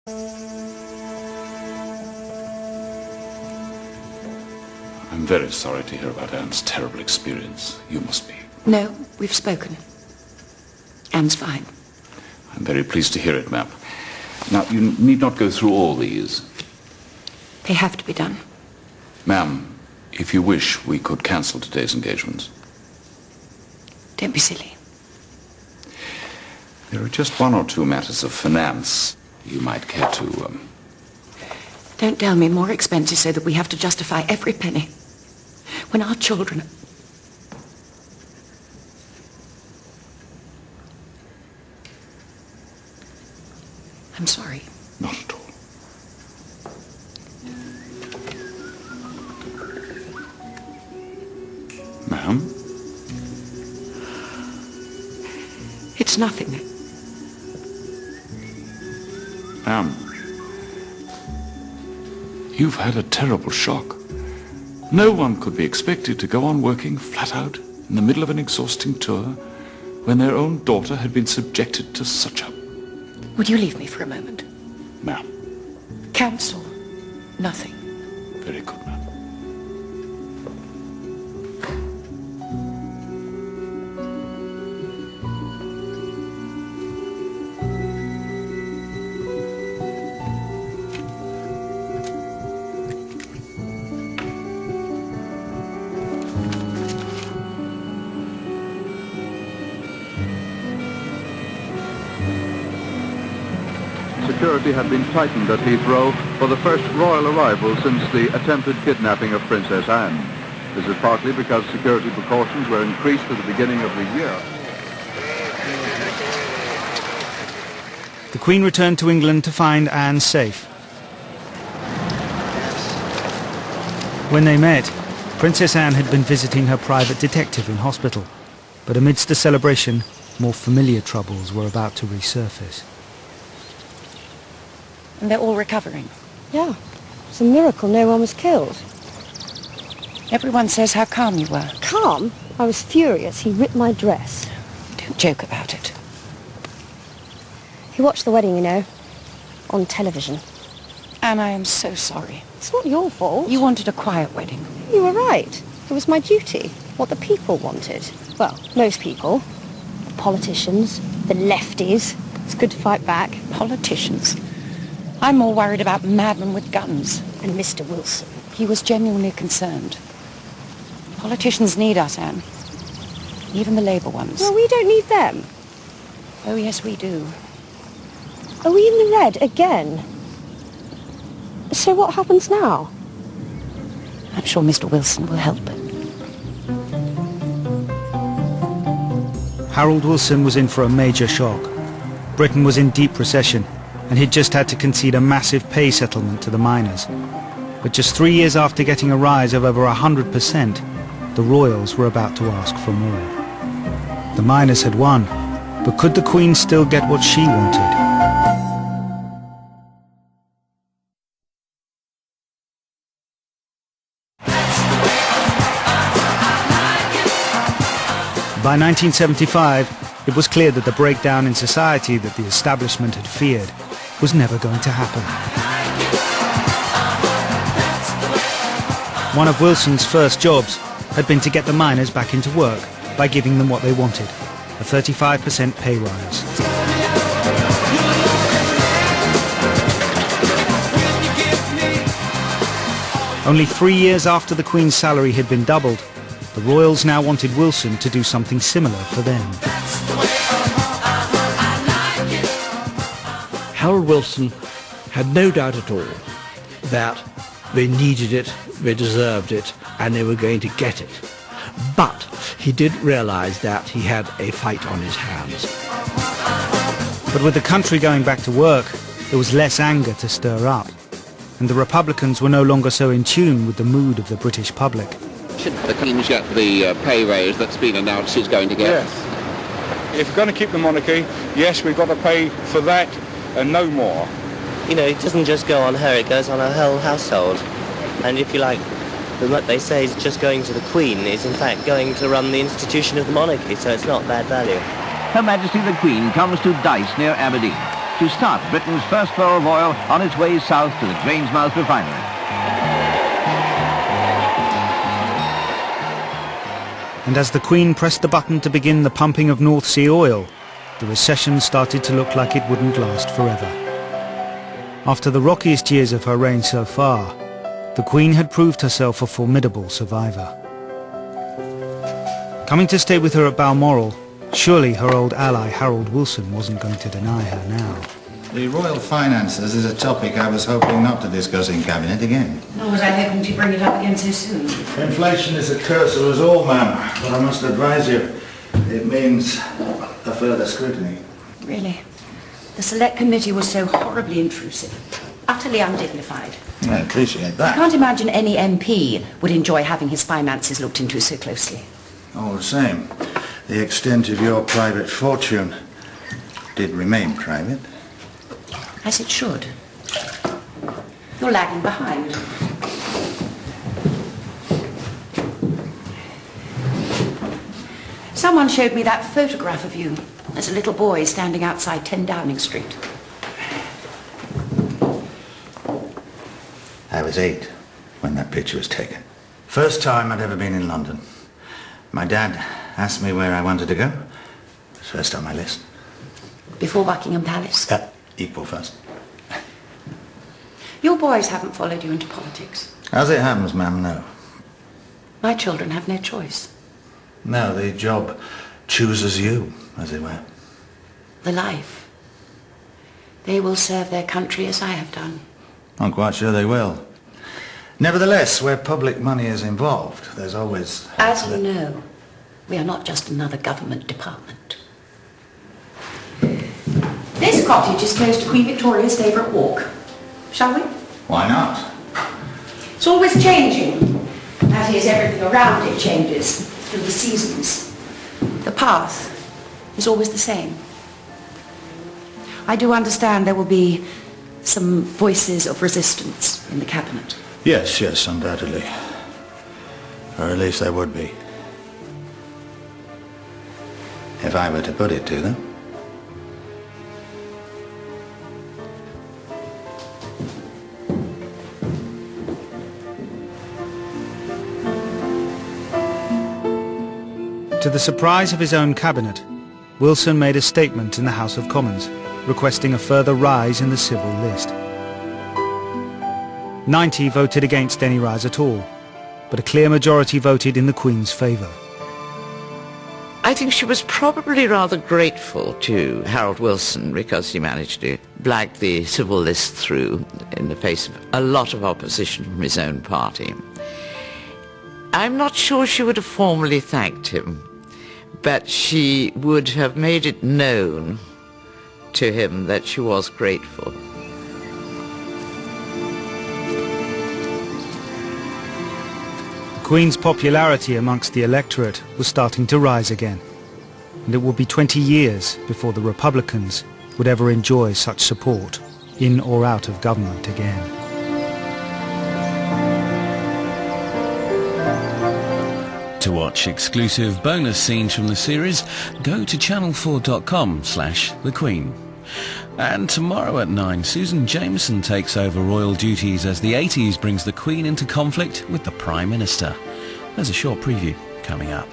I'm very sorry to hear about Anne's terrible experience. You must be. No, we've spoken. Anne's fine. I'm very pleased to hear it, ma'am. Now, you need not go through all these. They have to be done. Ma'am, if you wish, we could cancel today's engagements. Don't be silly. There are just one or two matters of finance you might care to, Don't tell me more expenses so that we have to justify every penny. When our children... I'm sorry. Not at all. Ma'am? It's nothing. Ma'am, you've had a terrible shock. No one could be expected to go on working flat out in the middle of an exhausting tour when their own daughter had been subjected to such a... Would you leave me for a moment? Ma'am. Cancel. Nothing. Very good, ma'am. Security had been tightened at Heathrow for the first royal arrival since the attempted kidnapping of Princess Anne. This is partly because security precautions were increased at the beginning of the year. The Queen returned to England to find Anne safe. When they met, Princess Anne had been visiting her private detective in hospital, but amidst the celebration, more familiar troubles were about to resurface. And they're all recovering. Yeah. It's a miracle no one was killed. Everyone says how calm you were. Calm? I was furious. He ripped my dress. Don't joke about it. He watched the wedding, you know, on television. Anne, I am so sorry. It's not your fault. You wanted a quiet wedding. You were right. It was my duty. What the people wanted. Well, most people. The politicians, the lefties. It's good to fight back. Politicians? I'm more worried about madmen with guns. And Mr. Wilson. He was genuinely concerned. Politicians need us, Anne. Even the Labour ones. Well, we don't need them. Oh, yes, we do. Are we in the red again? So what happens now? I'm sure Mr. Wilson will help. Harold Wilson was in for a major shock. Britain was in deep recession, and he'd just had to concede a massive pay settlement to the miners. But just 3 years after getting a rise of over 100%, the royals were about to ask for more. The miners had won, but could the Queen still get what she wanted? By 1975, it was clear that the breakdown in society that the establishment had feared was never going to happen. One of Wilson's first jobs had been to get the miners back into work by giving them what they wanted, a 35% pay rise. Only 3 years after the Queen's salary had been doubled, the royals now wanted Wilson to do something similar for them. Harold Wilson had no doubt at all that they needed it, they deserved it, and they were going to get it. But he did realise that he had a fight on his hands. But with the country going back to work, there was less anger to stir up, and the Republicans were no longer so in tune with the mood of the British public. Should the Queen get the pay raise that's been announced she's going to get? Yes. If we're going to keep the monarchy, yes, we've got to pay for that and no more. You know, it doesn't just go on her, it goes on her whole household. And if you like, what they say is just going to the Queen is in fact going to run the institution of the monarchy, so it's not bad value. Her Majesty the Queen comes to Dice near Aberdeen. to start Britain's first flow of oil on its way south to the Grangemouth refinery. And as the Queen pressed the button to begin the pumping of North Sea oil, the recession started to look like it wouldn't last forever. After the rockiest years of her reign so far, the Queen had proved herself a formidable survivor. Coming to stay with her at Balmoral, surely her old ally Harold Wilson wasn't going to deny her now. The royal finances is a topic I was hoping not to discuss in Cabinet again. Nor was I hoping to bring it up again so soon. Inflation is a curse of us all, ma'am, but I must advise you, it means a further scrutiny. Really? The Select Committee was so horribly intrusive, utterly undignified. I appreciate that. I can't imagine any MP would enjoy having his finances looked into so closely. All the same, the extent of your private fortune did remain private. As it should. You're lagging behind. Someone showed me that photograph of you as a little boy standing outside 10 Downing Street. I was 8 when that picture was taken. First time I'd ever been in London. My dad asked me where I wanted to go. It was first on my list. Before Buckingham Palace? Equal first. Your boys haven't followed you into politics. As it happens, ma'am, no. My children have no choice. No, the job chooses you, as it were. The life. They will serve their country as I have done. I'm quite sure they will. Nevertheless, where public money is involved, there's always... As you know, we are not just another government department. This cottage is close to Queen Victoria's favourite walk. Shall we? Why not? It's always changing. That is, everything around it changes through the seasons. The path is always the same. I do understand there will be some voices of resistance in the cabinet. Yes, yes, undoubtedly. Or at least there would be. If I were to put it to them. To the surprise of his own cabinet, Wilson made a statement in the House of Commons, requesting a further rise in the civil list. 90 voted against any rise at all, but a clear majority voted in the Queen's favour. I think she was probably rather grateful to Harold Wilson because he managed to blag the civil list through in the face of a lot of opposition from his own party. I'm not sure she would have formally thanked him, but she would have made it known to him that she was grateful. The Queen's popularity amongst the electorate was starting to rise again, and it would be 20 years before the Republicans would ever enjoy such support, in or out of government again. To watch exclusive bonus scenes from the series, go to channel4.com/The Queen. And tomorrow at 9, Susan Jameson takes over royal duties as the 80s brings the Queen into conflict with the Prime Minister. There's a short preview coming up.